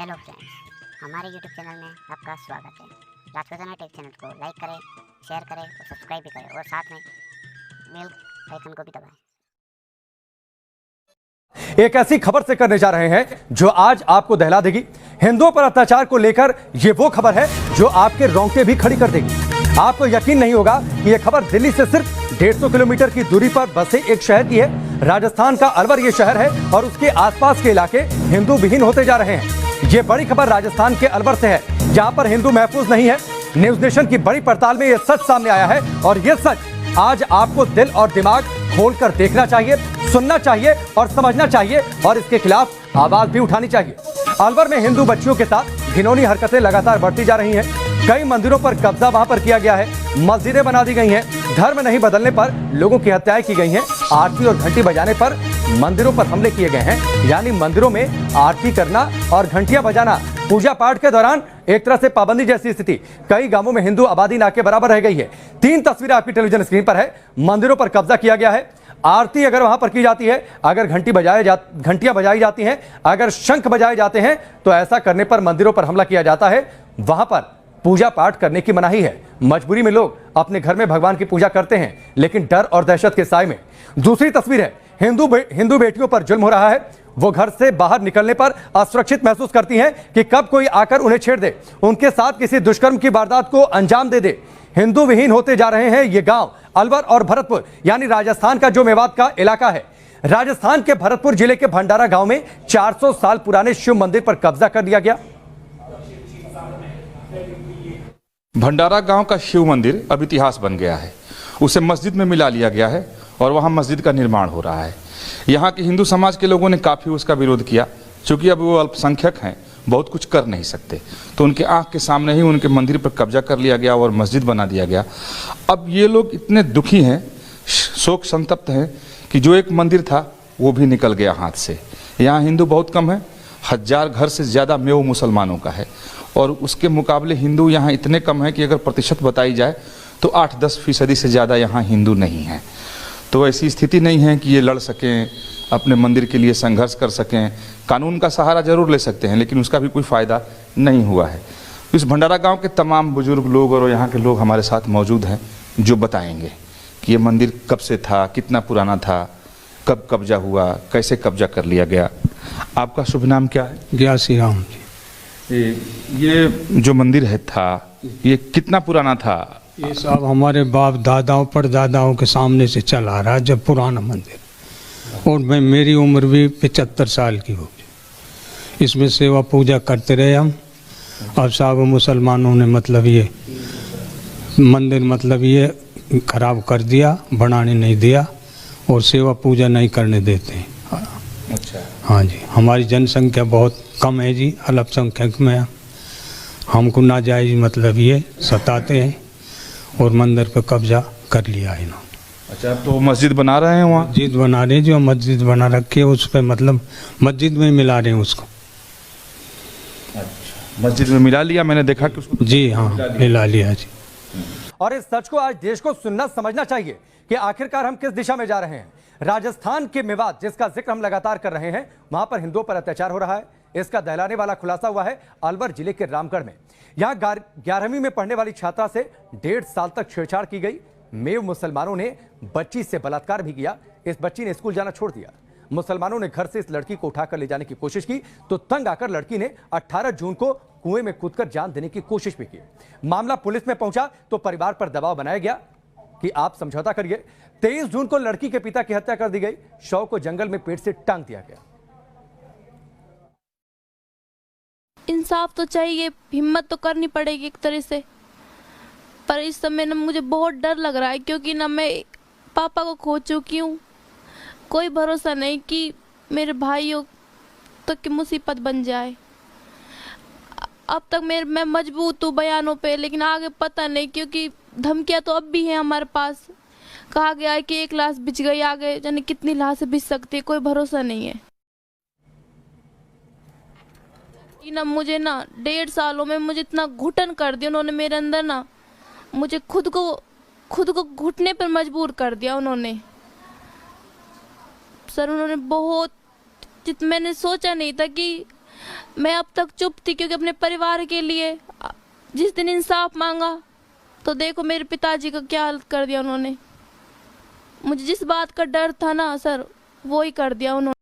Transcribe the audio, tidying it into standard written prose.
Hello friends, हमारे YouTube channel में आपका स्वागत है। राजपूताना टेक चैनल को लाइक करें, शेयर करें और सब्सक्राइब भी करें और साथ में बेल आइकन को भी दबाएं। एक ऐसी खबर से करने जा रहे हैं जो आज आपको दहला देगी। हिंदुओं पर अत्याचार को लेकर ये वो खबर है जो आपके रोंगटे भी खड़ी कर देगी। आपको यकीन नहीं होगा कि यह खबर दिल्ली से सिर्फ 150 किलोमीटर की दूरी पर बसे एक शहर की है। राजस्थान का अलवर ये शहर है और उसके आसपास के इलाके हिंदू विहीन होते जा रहे हैं। ये बड़ी खबर राजस्थान के अलवर से है, जहां पर हिंदू महफूज नहीं है। न्यूज नेशन की बड़ी पड़ताल में यह सच सामने आया है और यह सच आज आपको दिल और दिमाग खोलकर देखना चाहिए, सुनना चाहिए और समझना चाहिए और इसके खिलाफ आवाज भी उठानी चाहिए। अलवर में हिंदू बच्चियों के साथ घिनौनी हरकतें लगातार बढ़ती जा रही हैं। कई मंदिरों पर कब्जा वहां पर किया गया है, मस्जिदें बना दी गई हैं, धर्म नहीं बदलने पर लोगों की हत्याएं की गई हैं, आरती और घंटी बजाने पर मंदिरों पर हमले किए गए हैं। यानी मंदिरों में आरती करना और घंटियां बजाना पूजा पाठ के दौरान एक तरह से पाबंदी जैसी स्थिति कई गांवों में हिंदू आबादी ना के बराबर रह गई है। 3 तस्वीरें आपकी टेलीविजन स्क्रीन पर है। मंदिरों पर कब्जा किया गया है, आरती अगर वहां पर की जाती है, अगर घंटियां बजाई जाती हैं, अगर शंख बजाए जाते हैं तो ऐसा करने पर मंदिरों पर हमला किया जाता है। वहां पर पूजा पाठ करने की मनाही है। मजबूरी में लोग अपने घर में भगवान की पूजा करते हैं, लेकिन डर और दहशत के साए में। दूसरी तस्वीर है हिंदू बेटियों पर जुल्म हो रहा है। वो घर से बाहर निकलने पर असुरक्षित महसूस करती हैं कि कब कोई आकर उन्हें छेड़ दे, उनके साथ किसी दुष्कर्म की वारदात को अंजाम दे दे। हिंदू विहीन होते जा रहे हैं ये गांव अलवर और भरतपुर, यानी राजस्थान का जो मेवात का इलाका है। राजस्थान के भरतपुर जिले के भंडारा गांव में 400 साल पुराने शिव मंदिर पर कब्जा कर लिया गया। भंडारा गांव का शिव मंदिर अब इतिहास बन गया है। उसे मस्जिद में मिला लिया गया है और वहां मस्जिद का निर्माण हो रहा है। यहाँ के हिंदू समाज के लोगों ने काफ़ी उसका विरोध किया, क्योंकि अब वो अल्पसंख्यक हैं, बहुत कुछ कर नहीं सकते, तो उनके आंख के सामने ही उनके मंदिर पर कब्जा कर लिया गया और मस्जिद बना दिया गया। अब ये लोग इतने दुखी हैं, शोक संतप्त हैं कि जो एक मंदिर था वो भी निकल गया हाथ से। यहाँ हिंदू बहुत कम है, 1000 घर से ज़्यादा मेव मुसलमानों का है और उसके मुकाबले हिंदू यहाँ इतने कम हैं कि अगर प्रतिशत बताई जाए तो 8-10% से ज़्यादा यहाँ हिंदू नहीं हैं। तो ऐसी स्थिति नहीं है कि ये लड़ सकें, अपने मंदिर के लिए संघर्ष कर सकें। कानून का सहारा जरूर ले सकते हैं, लेकिन उसका भी कोई फ़ायदा नहीं हुआ है। इस भंडारा गांव के तमाम बुजुर्ग लोग और यहाँ के लोग हमारे साथ मौजूद हैं, जो बताएंगे कि ये मंदिर कब से था, कितना पुराना था, कब कब्जा हुआ, कैसे कब्जा कर लिया गया। आपका शुभ नाम क्या है? ग्यासी राम जी। ये जो मंदिर है था, ये कितना पुराना था? ये सब हमारे बाप दादाओं परदादाओं के सामने से चला आ रहा है, जब पुराना मंदिर। और मेरी उम्र भी 75 साल की होगी। इसमें सेवा पूजा करते रहे हम। अब साहब मुसलमानों ने मतलब ये मंदिर ये खराब कर दिया, बनाने नहीं दिया और सेवा पूजा नहीं करने देते। अच्छा। हाँ जी, हमारी जनसंख्या बहुत कम है जी, अल्पसंख्यक में। हमको नाजायज ये सताते हैं और मंदिर पर कब्जा कर लिया है इन्होंने। अच्छा, तो मस्जिद बना रहे हैं वहाँ? मस्जिद बना रहे हैं, जो मस्जिद बना रखी है उस पर मस्जिद में मिला रहे हैं उसको। अच्छा, मस्जिद में मिला लिया, मैंने देखा कि उसको। जी हाँ, मिला लिया जी। और इस सच को आज देश को सुनना समझना चाहिए कि आखिरकार हम किस दिशा में जा रहे हैं। राजस्थान के मेवात, जिसका जिक्र हम लगातार कर रहे हैं, वहां पर हिंदुओं पर अत्याचार हो रहा है। इसका दहलाने वाला खुलासा हुआ है अलवर जिले के रामगढ़ में। यहां 11वीं में पढ़ने वाली छात्रा से 1.5 साल तक छेड़छाड़ की गई। मेव मुसलमानों ने बच्ची से बलात्कार भी किया। इस बच्ची ने स्कूल जाना छोड़ दिया। मुसलमानों ने घर से इस लड़की को उठाकर ले जाने की कोशिश की तो तंग आकर लड़की ने 18 जून को कुएं में कूदकर जान देने की कोशिश भी की। मामला पुलिस में पहुंचा तो परिवार पर दबाव बनाया गया कि आप समझौता करिए। 23 जून को लड़की के पिता की हत्या कर दी गई। शव को जंगल में पेड़ से टांग दिया गया। इंसाफ तो चाहिए, हिम्मत तो करनी पड़ेगी एक तरह से, पर इस समय ना मुझे बहुत डर लग रहा है, क्योंकि ना मैं पापा को खो चुकी हूँ। कोई भरोसा नहीं कि मेरे भाइयों तक की मुसीबत बन जाए। अब तक मैं मजबूत हूँ बयानों पे, लेकिन आगे पता नहीं, क्योंकि धमकियाँ तो अब भी हैं हमारे पास। कहा गया है कि एक लाश बिछ गई, आगे जाने कितनी लाशें बिछ सकती है, कोई भरोसा नहीं है। ना मुझे 1.5 सालों में मुझे इतना घुटन कर दिया उन्होंने मेरे अंदर, मुझे खुद को घुटने पर मजबूर कर दिया उन्होंने। सर, उन्होंने बहुत, मैंने सोचा नहीं था कि मैं अब तक चुप थी क्योंकि अपने परिवार के लिए जिस दिन इंसाफ मांगा तो देखो मेरे पिताजी का क्या हालत कर दिया उन्होंने। मुझे जिस बात का डर था ना सर, वो ही कर दिया उन्होंने।